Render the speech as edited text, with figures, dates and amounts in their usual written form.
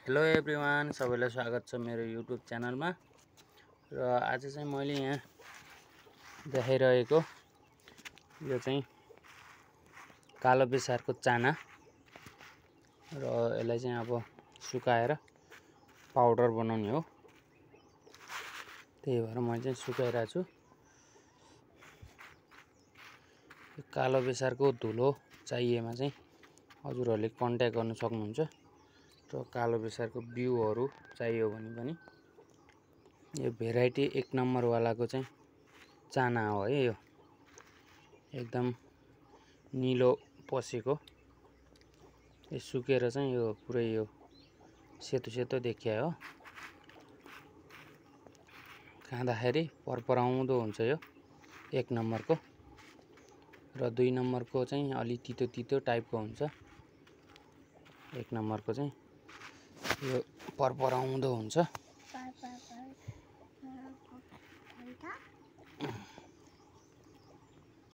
Hello everyone, सबैलाई स्वागत छ मेरो युट्युब च्यानलमा। र आज चाहिँ मैले यहाँ देखाइरहेको यो चाहिँ कालो बेसारको चाना र यसलाई चाहिँ अब सुकाएर पाउडर बनाउने हो। त्यही भएर मैले चाहिँ सुकाइरहेको छु। यो कालो बेसारको धुलो चाहिएमा चाहिँ हजुरहरूले कन्ट्याक्ट गर्न सक्नुहुन्छ। र कालो बेसारको बिउहरू चाहियो भने पनि यो भेराइटी 1 नम्बर वालाको चाहिँ चाना हो है। यो एकदम निलो पसेको, यो सुकेर चाहिँ यो पुरै यो सेतो सेतो देखिया हो। खाँदाखेरि परपराउँदो हुन्छ यो 1 नम्बरको। र 2 नम्बरको चाहिँ अलि तितो तितो टाइपको हुन्छ। 1 नम्बरको चाहिँ यो परपराउँदो हुन्छ।